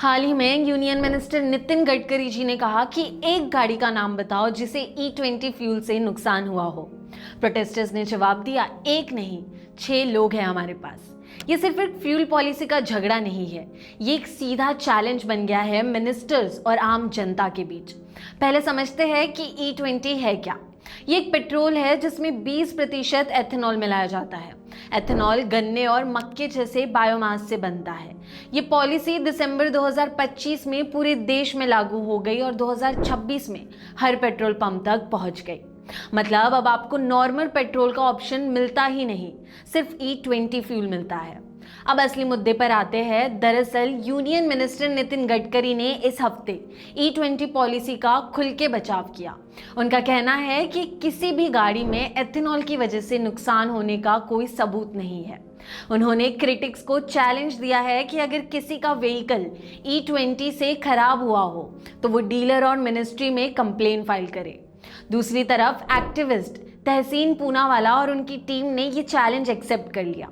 हाल ही में union minister Nitin Gadkari ji ने कहा कि एक गाड़ी का नाम बताओ जिसे E20 फ्यूल से नुकसान हुआ हो। प्रोटेस्टर्स ने जवाब दिया, एक नहीं 6 लोग हैं हमारे पास। ये सिर्फ एक फ्यूल पॉलिसी का झगड़ा नहीं है, ये एक सीधा चैलेंज बन गया है मिनिस्टर्स और आम जनता के बीच। पहले समझते हैं कि E20 है क्या। ये एक पेट्रोल है जिसमें 20% एथेनॉल मिलाया जाता है। एथेनॉल गन्ने और मक्के जैसे बायोमास से बनता है। ये पॉलिसी दिसंबर 2025 में पूरे देश में लागू हो गई और 2026 में हर पेट्रोल पंप तक पहुंच गई। मतलब अब आपको नॉर्मल पेट्रोल का ऑप्शन मिलता ही नहीं, सिर्फ E20 फ्यूल मिलता है। अब असली मुद्दे पर आते हैं। दरअसल यूनियन मिनिस्टर नितिन गडकरी ने इस हफ्ते E20 पॉलिसी का खुल के बचाव किया। उनका कहना है कि किसी भी गाड़ी में एथेनॉल की वजह से नुकसान होने का कोई सबूत नहीं है। उन्होंने क्रिटिक्स को चैलेंज दिया है कि अगर किसी का व्हीकल E20 से खराब हुआ हो तो वो डीलर और मिनिस्ट्री में कंप्लेन फाइल करे। दूसरी तरफ एक्टिविस्ट तहसीन पूनावाला और उनकी टीम ने ये चैलेंज एक्सेप्ट कर लिया।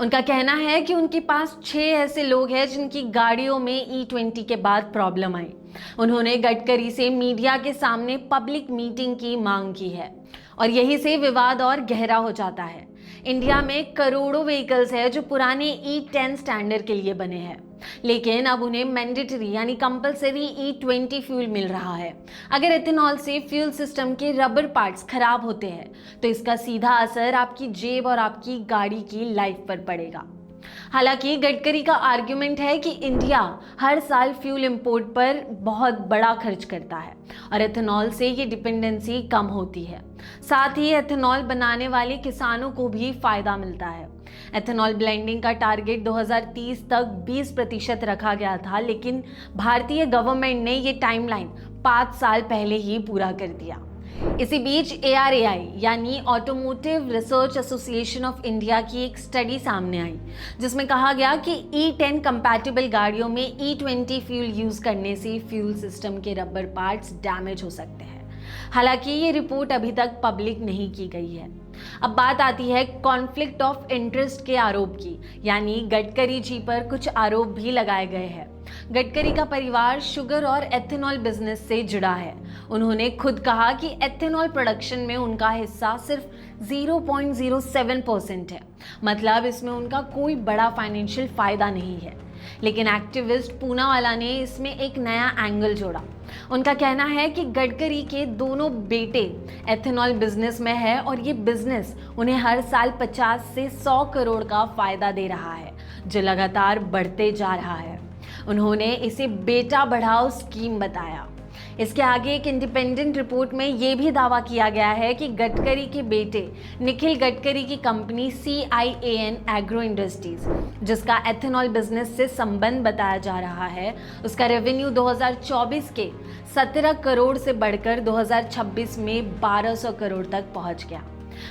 उनका कहना है कि उनके पास 6 ऐसे लोग हैं जिनकी गाड़ियों में E20 के बाद प्रॉब्लम आई। उन्होंने गडकरी से मीडिया के सामने पब्लिक मीटिंग की मांग की है और यही से विवाद और गहरा हो जाता है। इंडिया में करोड़ों व्हीकल्स है जो पुराने E10 स्टैंडर्ड के लिए बने हैं, लेकिन अब उन्हें मैंडेटरी यानी कंपलसरी E20 फ्यूल मिल रहा है। अगर एथेनॉल से फ्यूल सिस्टम के रबर पार्ट्स खराब होते हैं तो इसका सीधा असर आपकी जेब और आपकी गाड़ी की लाइफ पर पड़ेगा। हालांकि गडकरी का आर्ग्यूमेंट है कि इंडिया हर साल फ्यूल इंपोर्ट पर बहुत बड़ा खर्च करता है और एथेनॉल से ये डिपेंडेंसी कम होती है। साथ ही एथेनॉल बनाने वाले किसानों को भी फायदा मिलता है। एथेनॉल ब्लेंडिंग का टारगेट 2030 तक 20% रखा गया था, लेकिन भारतीय गवर्नमेंट ने ये टाइमलाइन 5 साल पहले ही पूरा कर दिया। इसी बीच ARAI यानी automotive research association of India की एक स्टडी सामने आई जिसमें कहा गया कि E10 कंपैटिबल गाड़ियों में E20 फ्यूल यूज करने से फ्यूल सिस्टम के रबर पार्ट्स डैमेज हो सकते हैं। हालांकि ये रिपोर्ट अभी तक पब्लिक नहीं की गई है। अब बात आती है कॉन्फ्लिक्ट ऑफ इंटरेस्ट के आरोप की, यानी गडकरी जी पर कुछ आरोप भी लगाए गए हैं। गडकरी का परिवार शुगर और एथेनॉल बिजनेस से जुड़ा है। उन्होंने खुद कहा कि एथेनॉल प्रोडक्शन में उनका हिस्सा सिर्फ 0.07% है, मतलब इसमें उनका कोई बड़ा फाइनेंशियल फायदा नहीं है। लेकिन एक्टिविस्ट पूनावाला ने इसमें एक नया एंगल जोड़ा। उनका कहना है कि गडकरी के दोनों बेटे एथेनॉल बिजनेस में है और ये बिजनेस उन्हें हर साल 50 से 100 करोड़ का फायदा दे रहा है, जो लगातार बढ़ते जा रहा है। उन्होंने इसे बेटा बढ़ाओ स्कीम बताया। इसके आगे एक इंडिपेंडेंट रिपोर्ट में यह भी दावा किया गया है कि गडकरी के बेटे निखिल गडकरी की कंपनी CIAN एग्रो इंडस्ट्रीज, जिसका एथेनॉल बिजनेस से संबंध बताया जा रहा है, उसका रेवेन्यू 2024 के 17 करोड़ से बढ़कर 2026 में 1200 करोड़ तक पहुंच गया।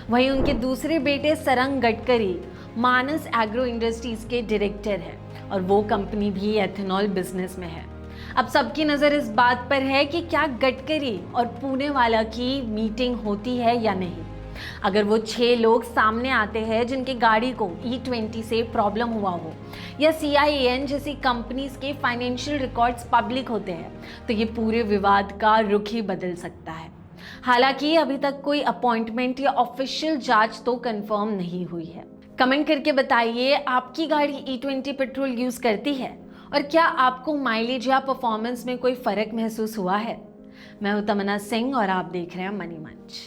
वहीं उनके दूसरे बेटे सरंग गडकरी मानस एग्रो इंडस्ट्रीज के डायरेक्टर हैं और वो कंपनी भी एथेनॉल बिजनेस में है। अब सबकी नज़र इस बात पर है कि क्या गडकरी और पूनावाला की मीटिंग होती है या नहीं। अगर वो 6 लोग सामने आते हैं जिनकी गाड़ी को E20 से प्रॉब्लम हुआ हो या CIAN जैसी कंपनीज के फाइनेंशियल रिकॉर्ड्स पब्लिक होते हैं तो ये पूरे विवाद का रुख ही बदल सकता है। हालांकि अभी तक कोई अपॉइंटमेंट या ऑफिशियल जांच तो कंफर्म नहीं हुई है। कमेंट करके बताइए, आपकी गाड़ी E20 पेट्रोल यूज करती है और क्या आपको माइलेज या परफॉर्मेंस में कोई फर्क महसूस हुआ है। मैं हूं तमन्ना सिंह और आप देख रहे हैं मनी मंच।